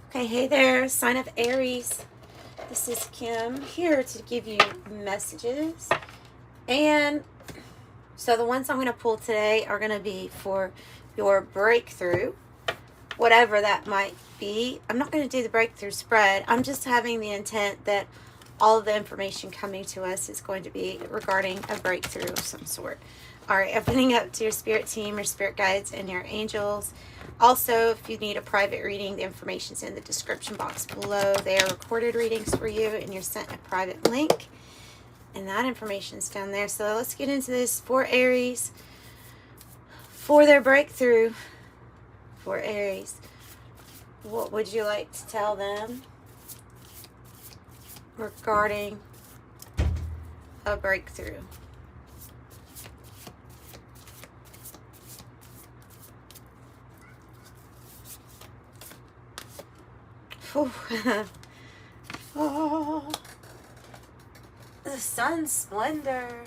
Okay, hey there, sign of Aries. This is Kim here to give you messages. And so the ones I'm going to pull today are going to be for your breakthrough, whatever that might be. I'm not going to do the breakthrough spread. I'm just having the intent that all of the information coming to us is going to be regarding a breakthrough of some sort. All right, opening up to your spirit team, your spirit guides, and your angels. Also, if you need a private reading, the information's in the description box below. They are recorded readings for you, and you're sent a private link. And that information's down there. So let's get into this for Aries. For their breakthrough, for Aries, what would you like to tell them regarding a breakthrough? Oh, the sun's splendor.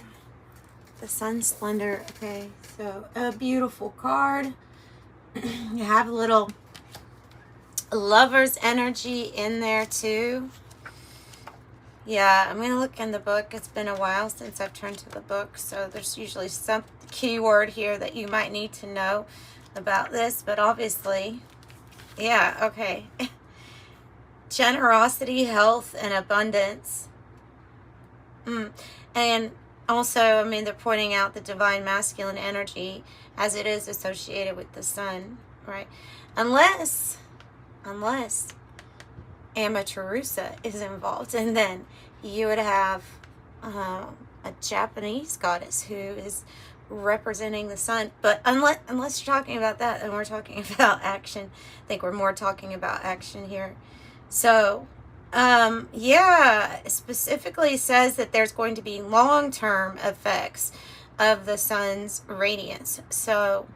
The sun's splendor. Okay, so a beautiful card. You have a little lover's energy in there too. Yeah, I'm going to look in the book. It's been a while since I've turned to the book, so there's usually some keyword here that you might need to know about this, but obviously, yeah, okay. Generosity, health, and abundance. And also, I mean, they're pointing out the divine masculine energy as it is associated with the sun, right? Unless Amaterasu is involved, and then you would have a Japanese goddess who is representing the sun. But unless you're talking about that, and we're talking about action, I think we're more talking about action here. So, yeah, specifically says that there's going to be long-term effects of the sun's radiance. So,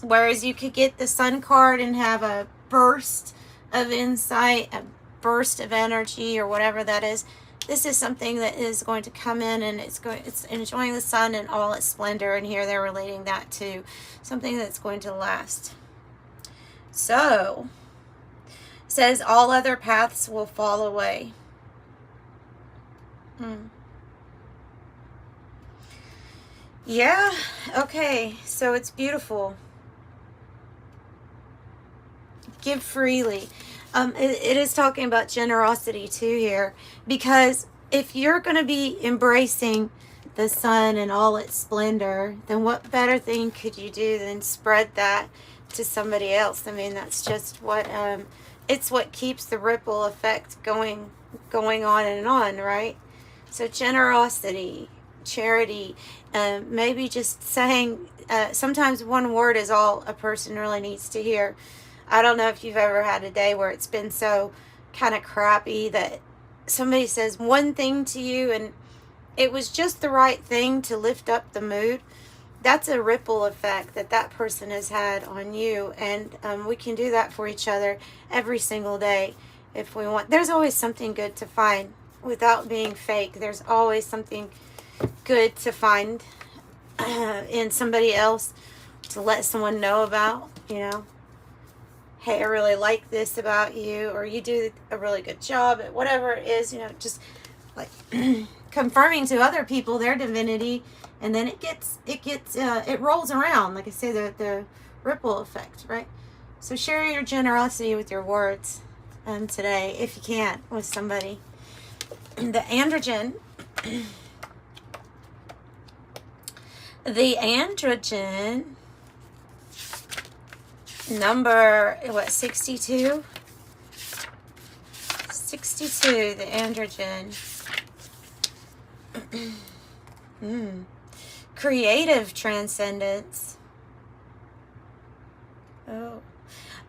whereas you could get the sun card and have a burst of insight, a burst of energy, or whatever that is, this is something that is going to come in and it's enjoying the sun in all its splendor. And here they're relating that to something that's going to last. So, says all other paths will fall away. Yeah, okay, so it's beautiful. Give freely. It is talking about generosity too here, because if you're going to be embracing the sun and all its splendor, then what better thing could you do than spread that to somebody else? I mean, that's just what it's what keeps the ripple effect going on and on, right? So generosity, charity, maybe just saying, sometimes one word is all a person really needs to hear. I don't know if you've ever had a day where it's been so kind of crappy that somebody says one thing to you and it was just the right thing to lift up the mood. That's a ripple effect that person has had on you, and we can do that for each other every single day if we want. There's always something good to find without being fake. There's always something good to find in somebody else to let someone know about, you know. Hey, I really like this about you, or you do a really good job at whatever it is, you know, just like confirming to other people their divinity. And then it rolls around, like I say, the ripple effect, right? So share your generosity with your words today, if you can, with somebody. The androgen, number, 62? 62, the androgen. Creative transcendence. Oh,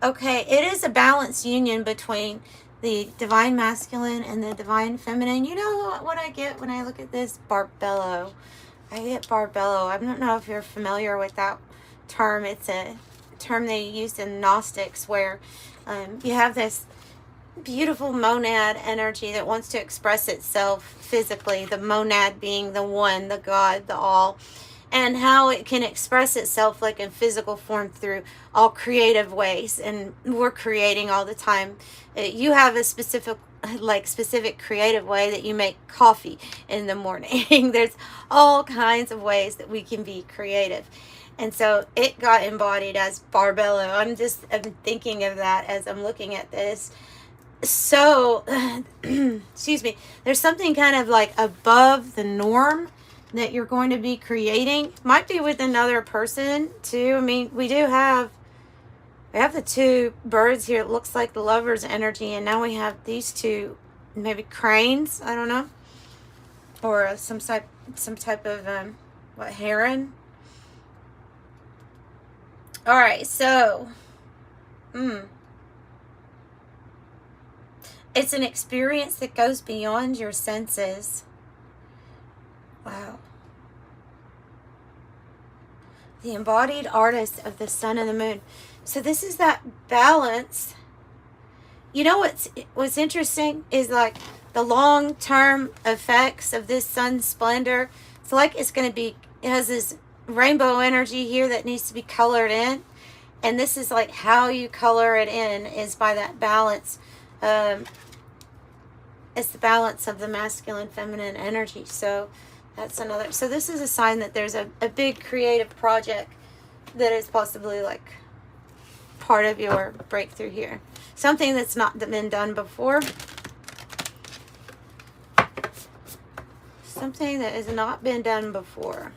okay. It is a balanced union between the divine masculine and the divine feminine. You know what I get when I look at this? Barbello. I get Barbello. I don't know if you're familiar with that term. It's a term they used in Gnostics, where you have this beautiful monad energy that wants to express itself physically, the monad being the one, the God, the all, and how it can express itself like in physical form through all creative ways. And we're creating all the time. You have a specific creative way that you make coffee in the morning. There's all kinds of ways that we can be creative. And so it got embodied as Barbello. I'm thinking of that as I'm looking at this. So, excuse me, there's something kind of like above the norm that you're going to be creating. Might be with another person too. I mean, we have the two birds here. It looks like the lover's energy, and now we have these two, maybe cranes, I don't know, or some type of heron. All right, so it's an experience that goes beyond your senses. Wow. The embodied artist of the sun and the moon. So this is that balance. You know what's interesting is like the long-term effects of this sun splendor. It's like it has this rainbow energy here that needs to be colored in. And this is like how you color it in is by that balance. It's the balance of the masculine, feminine energy. So that's another. So this is a sign that there's a big creative project that is possibly like part of your breakthrough here. Something that's not been done before. Something that has not been done before.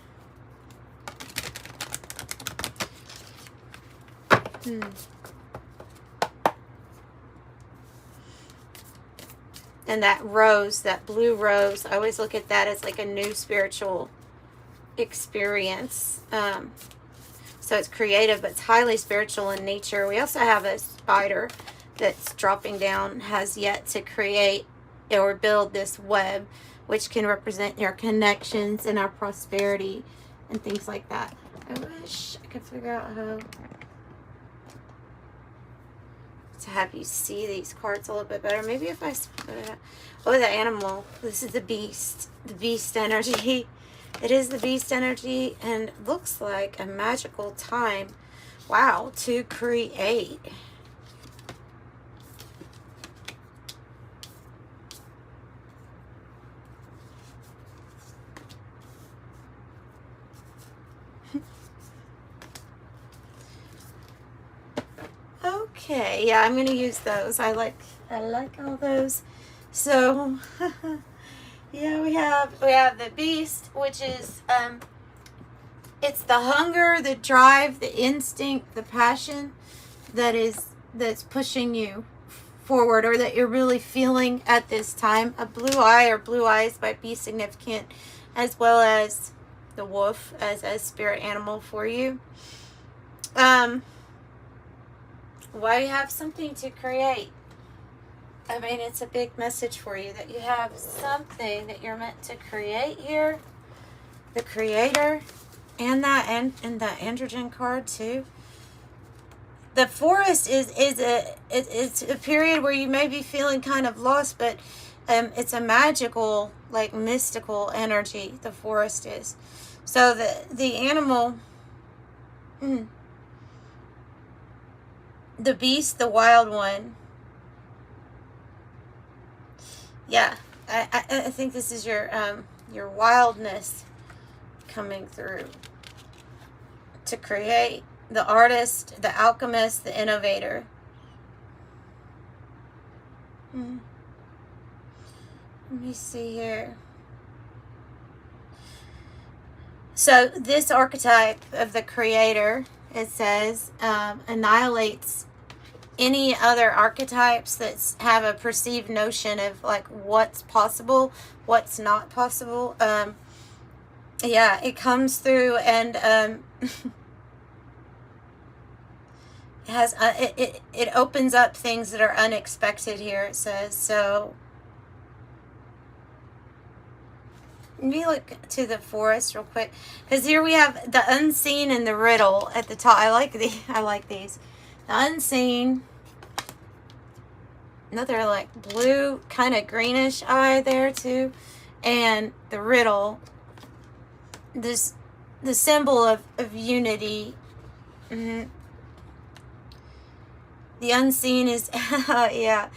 And that rose, that blue rose, I always look at that as like a new spiritual experience. So it's creative, but it's highly spiritual in nature. We also have a spider that's dropping down, has yet to create or build this web, which can represent your connections and our prosperity and things like that. I wish I could figure out how to have you see these cards a little bit better. Maybe if I put it up. Oh, the animal. This is the beast. The beast energy. It is the beast energy and looks like a magical time. Wow, to create. Okay, yeah, I'm gonna use those. I like all those. So yeah, we have the beast, which is it's the hunger, the drive, the instinct, the passion that's pushing you forward, or that you're really feeling at this time. A blue eye or blue eyes might be significant, as well as the wolf as a spirit animal for you. Why you have something to create. I mean, it's a big message for you that you have something that you're meant to create here. The creator and that and the androgen card too. The forest it's a period where you may be feeling kind of lost, but it's a magical, like mystical energy. The forest is. So the animal. The beast, the wild one. Yeah, I think this is your wildness coming through to create. The artist, the alchemist, the innovator. Let me see here. So this archetype of the creator, it says, annihilates any other archetypes that have a perceived notion of like what's possible, what's not possible. Yeah, it comes through and it has it opens up things that are unexpected here, it says. So let me look to the forest real quick, because here we have the unseen and the riddle at the top. I like these. The unseen, another like blue kind of greenish eye there too, and the riddle, this the symbol of unity. Mm-hmm. The unseen is, yeah,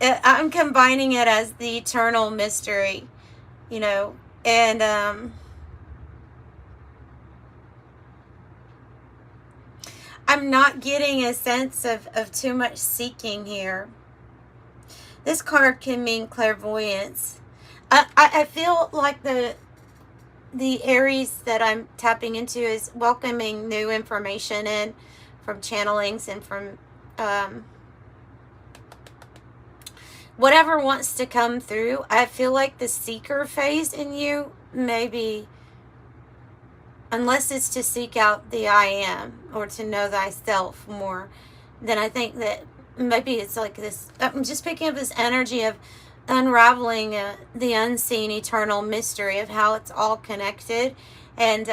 I'm combining it as the eternal mystery, you know, and I'm not getting a sense of too much seeking here. This card can mean clairvoyance. I feel like the Aries that I'm tapping into is welcoming new information in from channelings and from whatever wants to come through. I feel like the seeker phase in you, maybe, unless it's to seek out the I am or to know thyself more, then I think that maybe it's like this. I'm just picking up this energy of unraveling the unseen eternal mystery of how it's all connected, and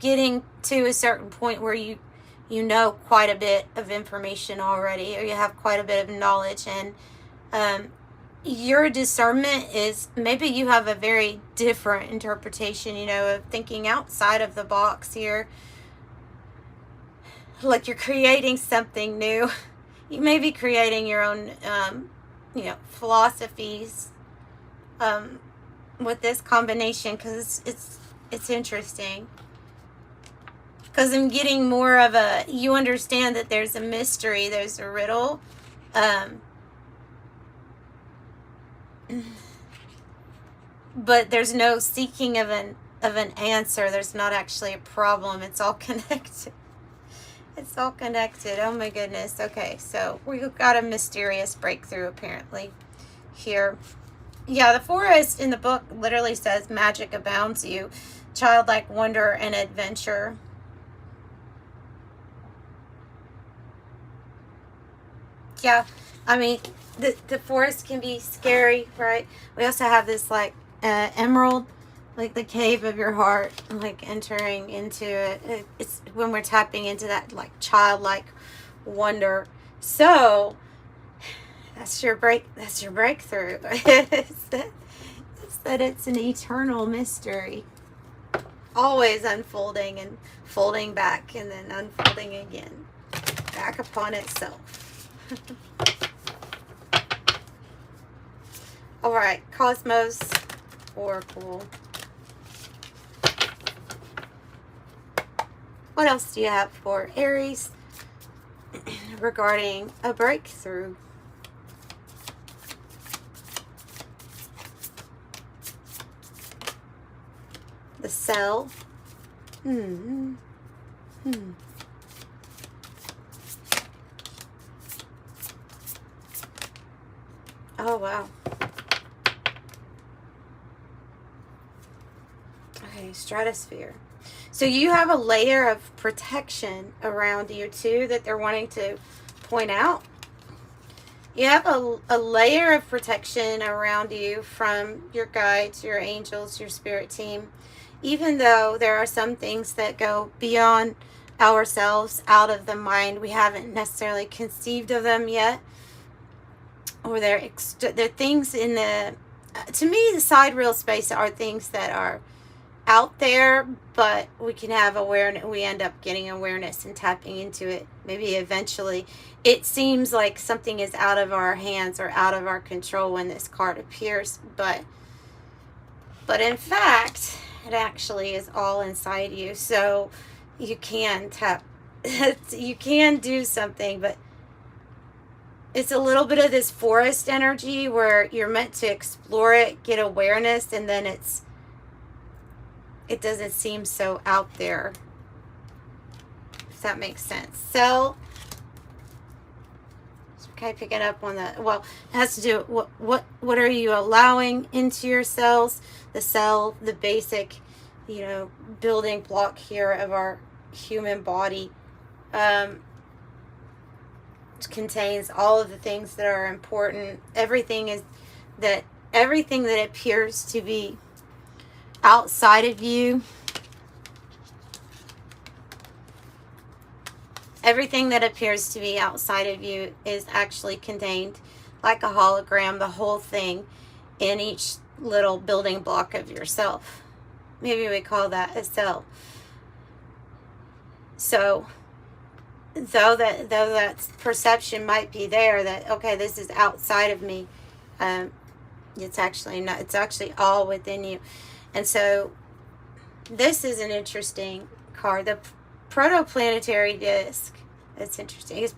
getting to a certain point where you know quite a bit of information already, or you have quite a bit of knowledge, and your discernment is, maybe you have a very different interpretation, you know, of thinking outside of the box here, like you're creating something new. You may be creating your own you know, philosophies with this combination, because it's interesting, because I'm getting more of a, you understand that there's a mystery, there's a riddle, but there's no seeking of an answer. There's not actually a problem. It's all connected. It's all connected. Oh my goodness. Okay, so we've got a mysterious breakthrough apparently here. Yeah, the forest in the book literally says magic abounds you, childlike wonder and adventure. Yeah, I mean, the forest can be scary, right? We also have this like emerald, like the cave of your heart, like entering into it. It's when we're tapping into that like childlike wonder. So that's your breakthrough. it's that it's an eternal mystery, always unfolding and folding back, and then unfolding again, back upon itself. All right, Cosmos Oracle. What else do you have for Aries regarding a breakthrough? The cell. Oh, wow. Okay, stratosphere. So you have a layer of protection around you too that they're wanting to point out. You have a layer of protection around you from your guides, your angels, your spirit team. Even though there are some things that go beyond ourselves, out of the mind, we haven't necessarily conceived of them yet. Or they're things in the, to me, the sidereal space are things that are out there, but we can have awareness. We end up getting awareness and tapping into it. Maybe eventually it seems like something is out of our hands or out of our control when this card appears, but in fact it actually is all inside you. So you can tap, you can do something, but it's a little bit of this forest energy where you're meant to explore it, get awareness, and then it doesn't seem so out there, if that makes sense. So, okay, picking up on that. Well, it has to do with what are you allowing into your cells? The cell, the basic, you know, building block here of our human body, contains all of the things that are important. Everything that appears to be outside of you, everything that appears to be outside of you is actually contained like a hologram, the whole thing, in each little building block of yourself. maybe we call that a cell. So though that perception might be there that, okay, this is outside of me, it's actually not. It's actually all within you. And so this is an interesting card. The protoplanetary disc. It's interesting. It's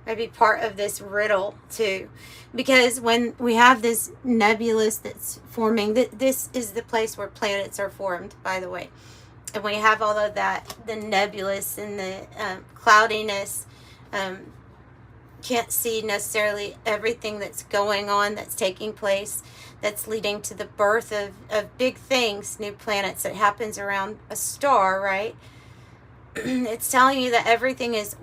maybe part of this riddle too, because when we have this nebulous that's forming, this is the place where planets are formed, by the way. And we have all of that, the nebulous and the cloudiness. Can't see necessarily everything that's going on, that's taking place, that's leading to the birth of big things, new planets that happens around a star, right? It's telling you that everything is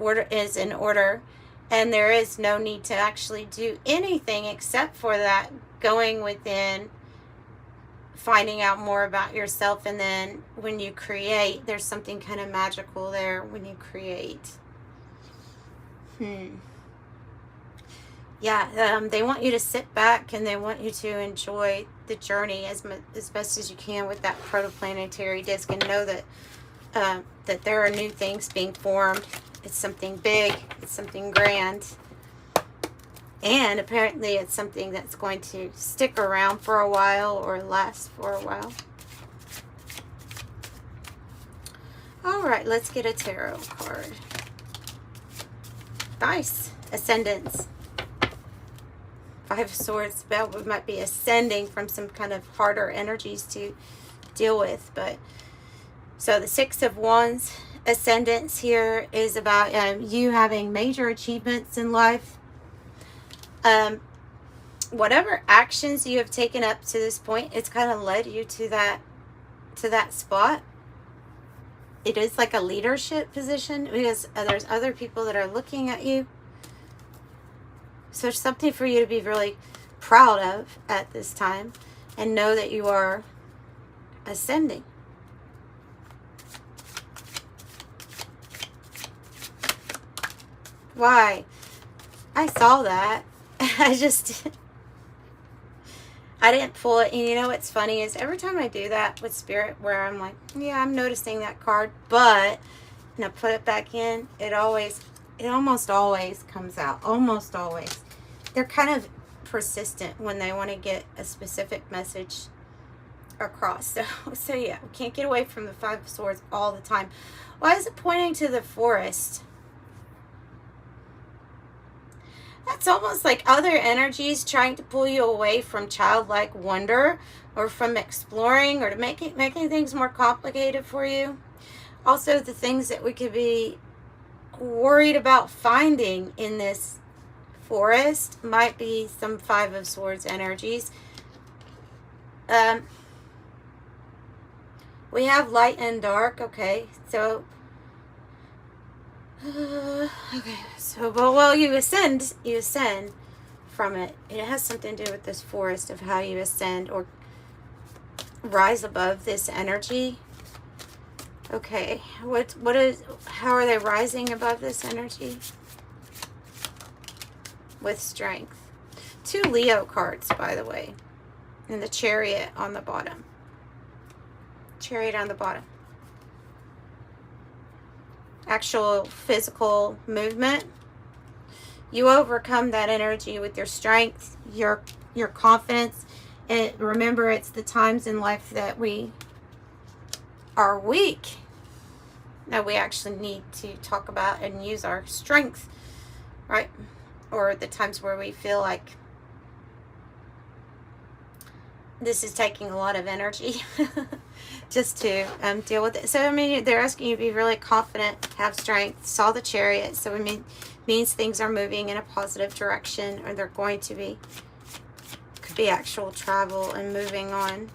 in order, and there is no need to actually do anything except for that, going within, finding out more about yourself. And then when you create, there's something kind of magical there when you create. Yeah, they want you to sit back, and they want you to enjoy the journey as best as you can with that protoplanetary disc, and know that that there are new things being formed. It's something big, it's something grand, and apparently it's something that's going to stick around for a while or last for a while. All right, let's get a tarot card. Nice. Ascendants. Five of Swords. That might be ascending from some kind of harder energies to deal with. But so the Six of Wands. Ascendants here is about you having major achievements in life. Whatever actions you have taken up to this point, it's kind of led you to that spot. It is like a leadership position, because there's other people that are looking at you. So it's something for you to be really proud of at this time, and know that you are ascending. Why? I saw that. I didn't pull it. And you know what's funny is every time I do that with Spirit, where I'm like, yeah, I'm noticing that card, but and I put it back in, it almost always comes out. Almost always. They're kind of persistent when they want to get a specific message across. So yeah, we can't get away from the Five of Swords all the time. Why is it pointing to the forest? That's almost like other energies trying to pull you away from childlike wonder, or from exploring, or to making things more complicated for you. Also, the things that we could be worried about finding in this forest might be some Five of Swords energies. We have light and dark. Okay, so okay, so well, you ascend from it. It has something to do with this forest, of how you ascend or rise above this energy. Okay, how are they rising above this energy? With strength. 2 Leo cards, by the way, and the Chariot on the bottom. Chariot on the bottom. Actual physical movement. You overcome that energy with your strength, your confidence. And remember, it's the times in life that we are weak that we actually need to talk about and use our strength, right? Or the times where we feel like this is taking a lot of energy just to deal with it. So, I mean, they're asking you to be really confident, have strength. Saw the Chariot, so it means things are moving in a positive direction, or they're going to be. Could be actual travel and moving on.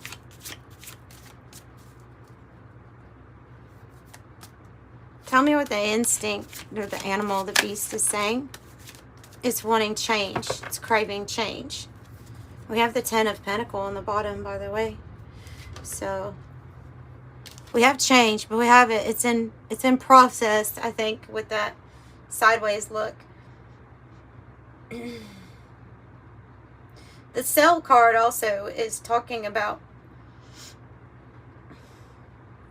Tell me what the instinct, or the animal, the beast is saying. It's wanting change. It's craving change. We have the 10 of Pentacles on the bottom, by the way. So we have change, but we have it. It's in process, I think, with that sideways look. The Cell card also is talking about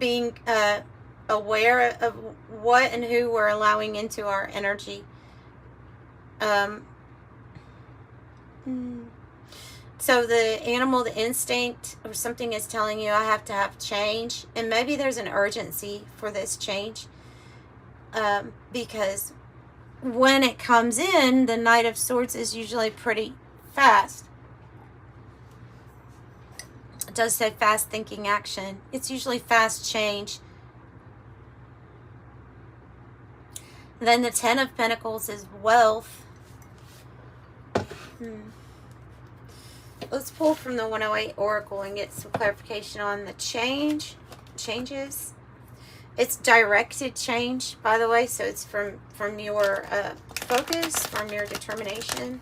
being aware of what and who we're allowing into our energy. So the animal, the instinct or something is telling you I have to have change, and maybe there's an urgency for this change, because when it comes in, the Knight of Swords is usually pretty fast. It does say fast thinking action. It's usually fast change. Then the Ten of Pentacles is wealth. Let's pull from the 108 Oracle and get some clarification on the changes. It's directed change, by the way, so it's from your focus, from your determination.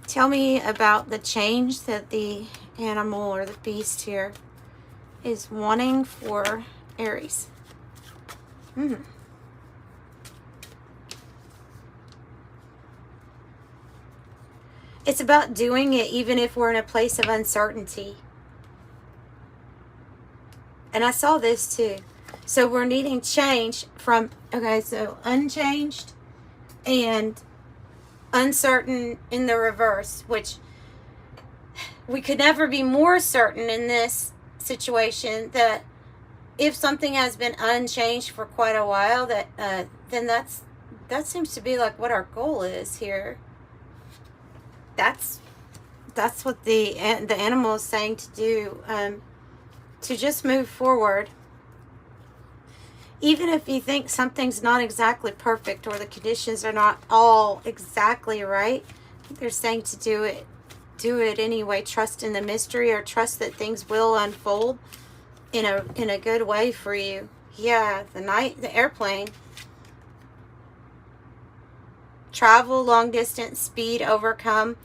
Tell me about the change that the animal or the beast here is wanting for Aries. It's about doing it even if we're in a place of uncertainty. And I saw this too. So we're needing change from, okay, so unchanged and uncertain in the reverse, which we could never be more certain in this situation that if something has been unchanged for quite a while, that then that seems to be like what our goal is here. That's what the animal is saying to do, to just move forward. Even if you think something's not exactly perfect or the conditions are not all exactly right, they're saying to do it anyway. Trust in the mystery, or trust that things will unfold in a good way for you. Yeah, the airplane. Travel, long distance, speed, overcome,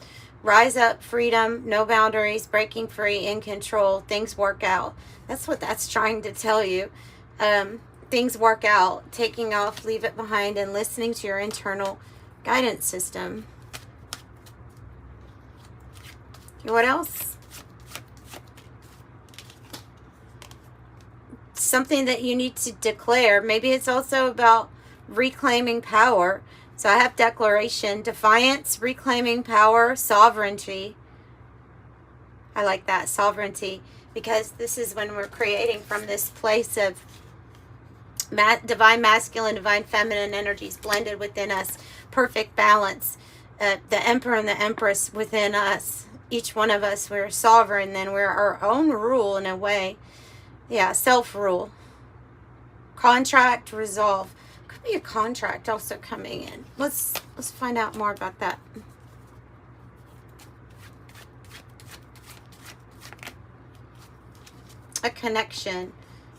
rise up, freedom, no boundaries, breaking free, in control, things work out. That's what that's trying to tell you. Things work out, taking off, leave it behind, and listening to your internal guidance system. What else? Something that you need to declare. Maybe it's also about reclaiming power. So I have declaration, defiance, reclaiming power, sovereignty. I like that, sovereignty, because this is when we're creating from this place of divine masculine, divine feminine energies blended within us, perfect balance. The emperor and the empress within us, each one of us, we're sovereign, then we're our own rule in a way. Yeah, self-rule. Contract, resolve. Could be a contract also coming in. Let's find out more about that. A connection.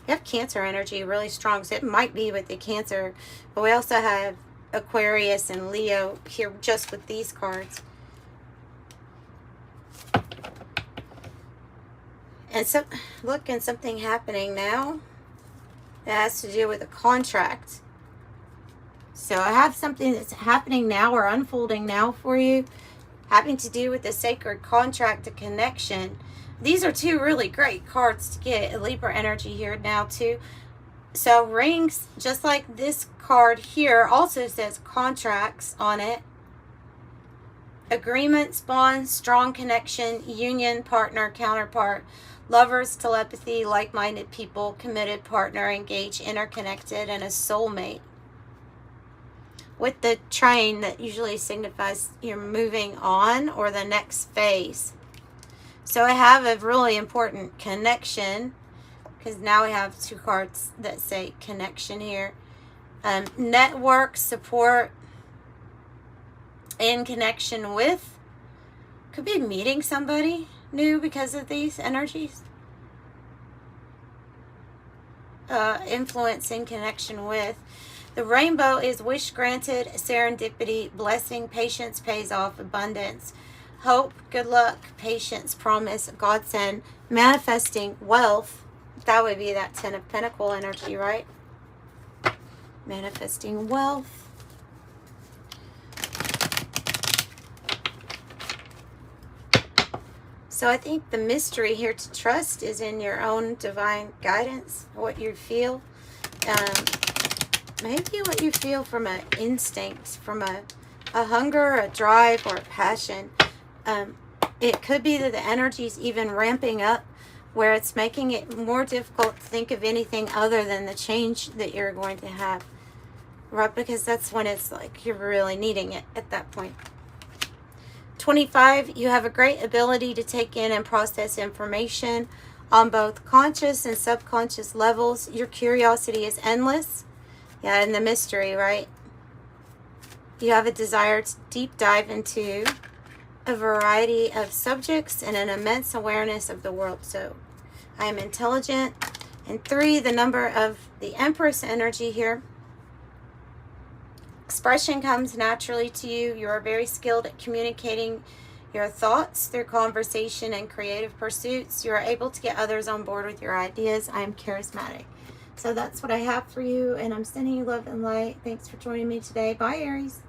You have Cancer energy really strong, so it might be with the Cancer, but we also have Aquarius and Leo here just with these cards. And so, look, and something happening now that has to do with a contract. So I have something that's happening now or unfolding now for you, having to do with the sacred contract, a connection. These are two really great cards to get a Libra energy here now too. So rings, just like this card here, also says contracts on it. Agreements, bonds, strong connection, union, partner, counterpart, lovers, telepathy, like-minded people, committed partner, engaged, interconnected, and a soulmate. With the train, that usually signifies you're moving on or the next phase. So I have a really important connection, because now we have two cards that say connection here. Network, support, in connection with. Could be meeting somebody new because of these energies. Influence, in connection with. The rainbow is wish granted, serendipity, blessing, patience pays off, abundance, hope, good luck, patience, promise, godsend, manifesting, wealth. That would be that Ten of Pentacle energy, right? Manifesting wealth. So I think the mystery here to trust is in your own divine guidance, what you feel. Maybe what you feel from an instinct, from a hunger, a drive, or a passion. It could be that the energy is even ramping up where it's making it more difficult to think of anything other than the change that you're going to have. Right? Because that's when it's like you're really needing it at that point. 25, you have a great ability to take in and process information on both conscious and subconscious levels. Your curiosity is endless. Yeah, and the mystery, right? You have a desire to deep dive into a variety of subjects and an immense awareness of the world. So I am intelligent. And 3, the number of the Empress energy here. Expression comes naturally to you. You are very skilled at communicating your thoughts through conversation and creative pursuits. You are able to get others on board with your ideas. I am charismatic. So that's what I have for you, and I'm sending you love and light. Thanks for joining me today. Bye, Aries.